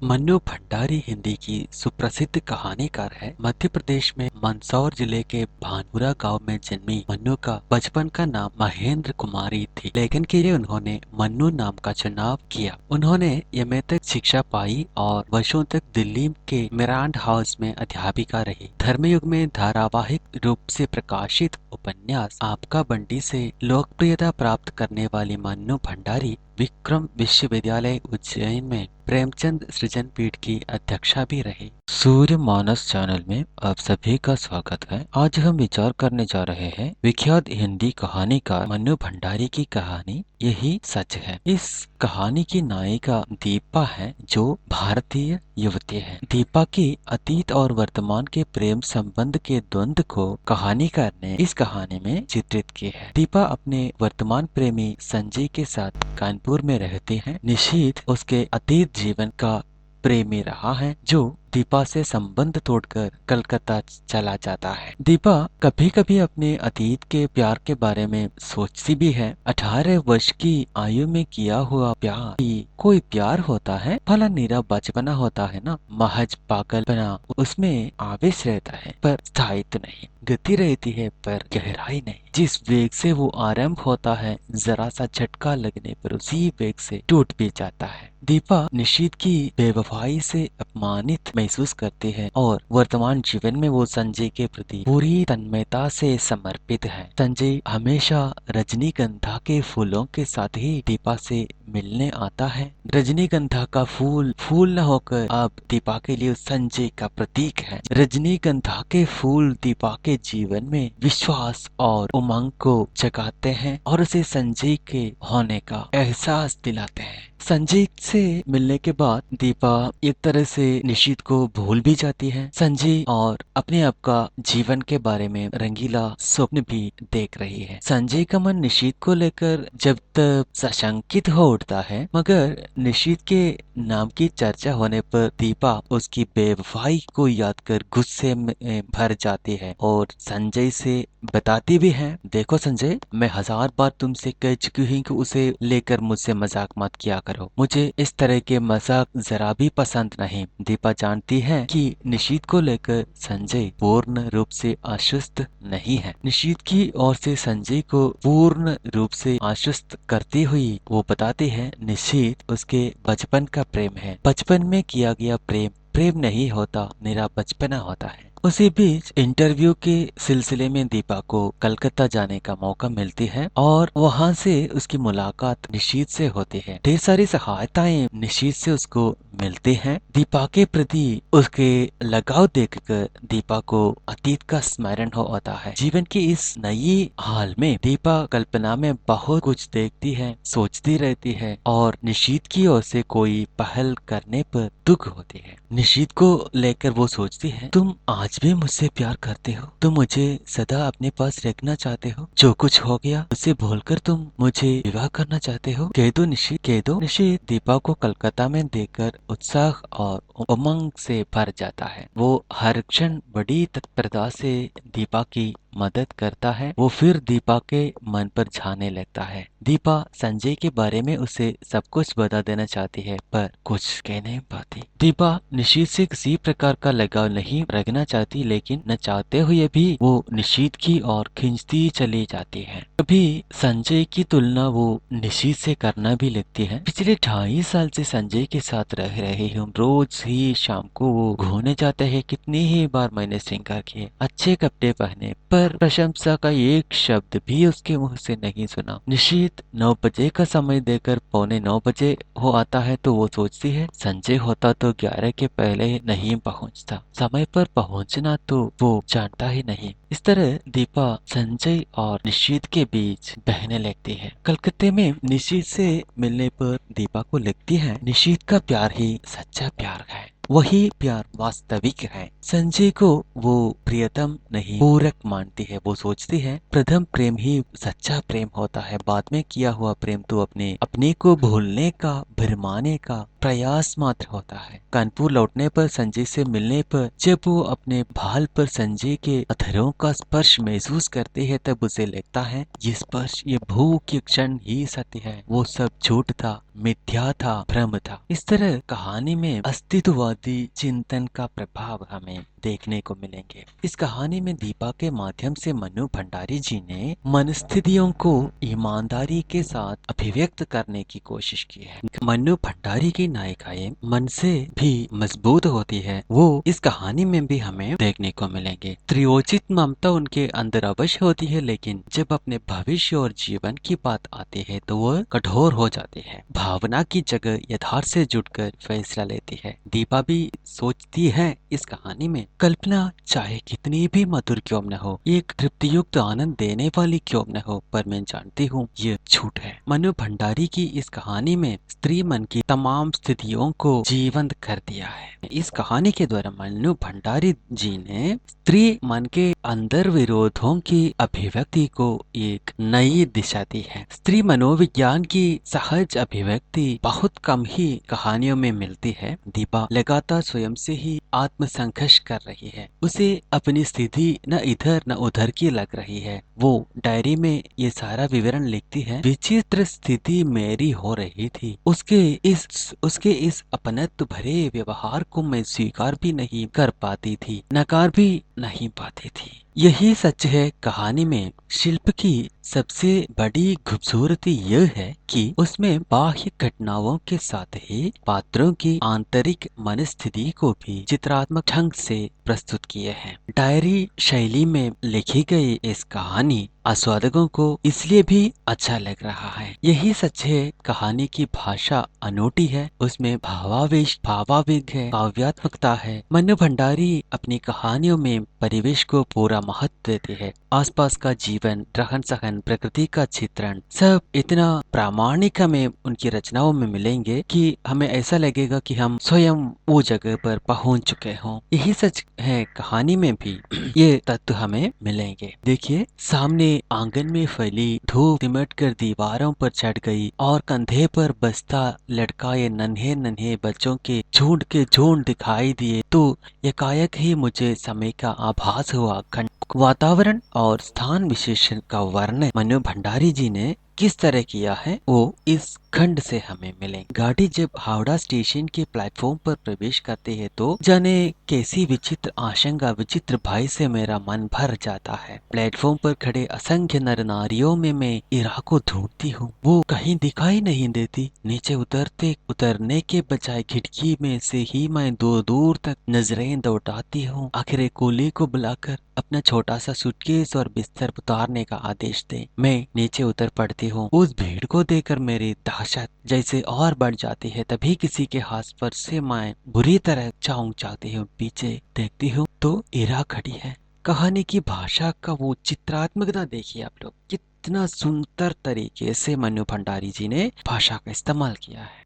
मन्नू भंडारी हिंदी की सुप्रसिद्ध कहानीकार है। मध्य प्रदेश में मंदसौर जिले के भानपुरा गांव में जन्मी मन्नू का बचपन का नाम महेंद्र कुमारी थी, लेकिन के लिए उन्होंने मन्नू नाम का चुनाव किया। उन्होंने एमए तक शिक्षा पाई और वर्षों तक दिल्ली के मिरांड हाउस में अध्यापिका रही। धर्मयुग में धारावाहिक रूप से प्रकाशित उपन्यास आपका बंटी से लोकप्रियता प्राप्त करने वाली मन्नू भंडारी विक्रम विश्वविद्यालय उज्जैन में प्रेमचंद सृजन पीठ की अध्यक्षा भी रहे। सूर्य मानस चैनल में आप सभी का स्वागत है। आज हम विचार करने जा रहे हैं विख्यात हिंदी कहानीकार मन्नू भंडारी की कहानी यही सच है। इस कहानी की नायिका दीपा है, जो भारतीय युवती है। दीपा की अतीत और वर्तमान के प्रेम संबंध के द्वंद्व को कहानीकार ने इस कहानी में चित्रित की है। दीपा अपने वर्तमान प्रेमी संजय के साथ कानपुर में रहती है। निशीथ उसके अतीत जीवन का प्रेमी रहा है, जो दीपा से संबंध तोड़कर कलकत्ता चला जाता है। दीपा कभी कभी अपने अतीत के प्यार के बारे में सोचती भी है। 18 वर्ष की आयु में किया हुआ प्यार ही कोई प्यार होता है? भला नीरा बचपना होता है ना, महज पागलपना। उसमें आवेश रहता है पर स्थायित्व नहीं, गति रहती है पर गहराई नहीं। जिस वेग से वो आरंभ होता है, जरा सा झटका लगने पर उसी वेग से टूट भी जाता है। दीपा निशीथ की बेवफाई से अपमानित महसूस करती है और वर्तमान जीवन में वो संजय के प्रति पूरी तन्मयता से समर्पित है। संजय हमेशा रजनीगंधा के फूलों के साथ ही दीपा से मिलने आता है। रजनीगंधा का फूल फूल न होकर अब दीपा के लिए संजय का प्रतीक है। रजनीगंधा के फूल दीपा के जीवन में विश्वास और उमंग को जगाते हैं और उसे संजय के होने का एहसास दिलाते हैं। संजय से मिलने के बाद दीपा एक तरह से निशीथ को भूल भी जाती है। संजय और अपने आप का जीवन के बारे में रंगीला स्वप्न भी देख रही है। संजय का मन निशीथ को लेकर जब तक सशंकित हो उठता है, मगर निशीथ के नाम की चर्चा होने पर दीपा उसकी बेवफाई को याद कर गुस्से में भर जाती है और संजय से बताती भी है, देखो संजय, मैं 1000 बार तुमसे कह चुकी हूँ कि उसे लेकर मुझसे मजाक मत किया करो। मुझे इस तरह के मजाक जरा भी पसंद नहीं। दीपा जानती है कि निशीथ को लेकर संजय पूर्ण रूप से आश्वस्त नहीं है। निशीथ की ओर से संजय को पूर्ण रूप से आश्वस्त करती हुई वो बताती है, निशीथ उसके बचपन का प्रेम है। बचपन में किया गया प्रेम प्रेम नहीं होता, निरा बचपना होता है। उसी बीच इंटरव्यू के सिलसिले में दीपा को कलकत्ता जाने का मौका मिलती है और वहां से उसकी मुलाकात निशीथ से होती है। ढेर सारी सहायताएं निशीथ से उसको मिलती हैं। दीपा के प्रति उसके लगाव देखकर दीपा को अतीत का स्मरण हो आता है। जीवन की इस नई हाल में दीपा कल्पना में बहुत कुछ देखती है, सोचती रहती है और निशीथ की ओर से कोई पहल करने पर दुख होती है। निशीथ को लेकर वो सोचती है, तुम आज भी मुझसे प्यार करते हो, तुम मुझे सदा अपने पास रखना चाहते हो। जो कुछ हो गया उसे भूलकर तुम मुझे विवाह करना चाहते हो। कह दो निशीथ, कह दो। निशीथ दीपा को कलकत्ता में देखकर उत्साह और उमंग से भर जाता है। वो हर क्षण बड़ी तत्परता से दीपा की मदद करता है। वो फिर दीपा के मन पर झाने लगता है। दीपा संजय के बारे में उसे सब कुछ बता देना चाहती है, पर कुछ कह नहीं पाती। दीपा निशीथ से किसी प्रकार का लगाव नहीं रखना चाहती, लेकिन न चाहते हुए भी वो निशीथ की ओर खींचती चली जाती है। कभी संजय की तुलना वो निशीथ से करना भी लगती है। पिछले 2.5 साल से संजय के साथ रह रहे हूँ। रोज ही शाम को वो घूमने जाते हैं। कितनी ही बार मैंने श्रृंगार किए, अच्छे कपड़े पहने, पर प्रशंसा का एक शब्द भी उसके मुंह से नहीं सुना। निशीथ 9 बजे का समय देकर 8:45 बजे हो आता है तो वो सोचती है, संजय होता तो 11 के पहले नहीं पहुंचता। समय पर पहुंचना तो वो जानता ही नहीं। इस तरह दीपा संजय और निशीथ के बीच बहने लगती है। कलकत्ते में निशीथ से मिलने पर दीपा को लगती है, निशीथ का प्यार ही सच्चा प्यार है, वही प्यार वास्तविक है। संजय को वो प्रियतम नहीं पूरक मानती है। वो सोचती है, प्रथम प्रेम ही सच्चा प्रेम होता है, बाद में किया हुआ प्रेम तो अपने को भूलने का, भरमाने का प्रयास मात्र होता है। कानपुर लौटने पर संजय से मिलने पर जब वो अपने भाल पर संजय के अधरों का स्पर्श महसूस करते हैं तब उसे लगता है ये स्पर्श, ये भूख, ये क्षण ही सत्य है, वो सब झूठ था, मिथ्या था, भ्रम था। इस तरह कहानी में अस्तित्ववादी चिंतन का प्रभाव हमें देखने को मिलेंगे। इस कहानी में दीपा के माध्यम से मनु भंडारी जी ने मनस्थितियों को ईमानदारी के साथ अभिव्यक्त करने की कोशिश की है। मनु भंडारी की नायिकाएं मन से भी मजबूत होती है, वो इस कहानी में भी हमें देखने को मिलेंगे। त्रियोचित ममता उनके अंदर अवश्य होती है, लेकिन जब अपने भविष्य और जीवन की बात आती है तो वह कठोर हो जाती है। भावना की जगह यथार्थ से जुटकर फैसला लेती है। दीपा भी सोचती है इस कहानी में कल्पना चाहे कितनी भी मधुर क्यों न हो, एक तृप्तियुक्त आनंद देने वाली क्यों न हो, पर मैं जानती हूँ ये झूठ है। मनु भंडारी की इस कहानी में स्त्री मन की तमाम स्थितियों को जीवंत कर दिया है। इस कहानी के द्वारा मनु भंडारी जी ने स्त्री मन के अंदर विरोधों की अभिव्यक्ति को एक नई दिशा दी है। स्त्री मनोविज्ञान की सहज अभिव्यक्ति बहुत कम ही कहानियों में मिलती है। दीपा लगातार स्वयं से ही आत्मसंघर्ष कर रही है। उसे अपनी स्थिति न इधर न उधर की लग रही है। वो डायरी में ये सारा विवरण लिखती है। विचित्र स्थिति मेरी हो रही थी। उसके इस अपनत्व भरे व्यवहार को मैं स्वीकार भी नहीं कर पाती थी, नकार भी नहीं पाती थी। यही सच है। कहानी में शिल्प की सबसे बड़ी खूबसूरती यह है कि उसमें बाह्य घटनाओं के साथ ही पात्रों की आंतरिक मनस्थिति को भी चित्रात्मक ढंग से प्रस्तुत किए हैं। डायरी शैली में लिखी गई इस कहानी आस्वादकों को इसलिए भी अच्छा लग रहा है। यही सच है। कहानी की भाषा अनोटी है, उसमें भावावेश भावावेग है, काव्यात्मकता है। मनु भंडारी अपनी कहानियों में परिवेश को पूरा महत्व देते हैं। आसपास का जीवन, रहन सहन, प्रकृति का चित्रण सब इतना प्रामाणिक हमें उनकी रचनाओं में मिलेंगे कि हमें ऐसा लगेगा कि हम स्वयं वो जगह पर पहुंच चुके हों। यही सच है। कहानी में भी ये तत्व हमें मिलेंगे। देखिए, सामने आंगन में फैली धूप सिमट कर दीवारों पर चढ़ गई और कंधे पर बस्ता लटकाए नन्हे नन्हे बच्चों के झुंड दिखाई दिए तो एकाएक ही मुझे समय का आभास हुआ। वातावरण और स्थान विशेषण का वर्णन मनु भंडारी जी ने किस तरह किया है वो इस खंड से हमें मिले। गाड़ी जब हावड़ा स्टेशन के प्लेटफॉर्म पर प्रवेश करती है तो जाने कैसी विचित्र आशंका, विचित्र भय से मेरा मन भर जाता है। प्लेटफॉर्म पर खड़े असंख्य नर नारियों में मैं इरा को ढूंढती हूँ, वो कहीं दिखाई नहीं देती। नीचे उतरने के बजाय खिड़की में से ही मैं दूर दूर तक नजरें दौड़ाती हूँ। आखिर कुली को बुलाकर अपना छोटा सा सूटकेस और बिस्तर उतारने का आदेश दे। मैं नीचे उतर पड़ती हूँ। उस भीड़ को देखकर मेरी दहशत जैसे और बढ़ जाती है। तभी किसी के हाथ पर से मैं बुरी तरह चौंक जाती हूँ। पीछे देखती हूँ तो इरा खड़ी है। कहानी की भाषा का वो चित्रात्मकता देखिए आप लोग, कितना सुंदर तरीके से मनु भंडारी जी ने भाषा का इस्तेमाल किया है।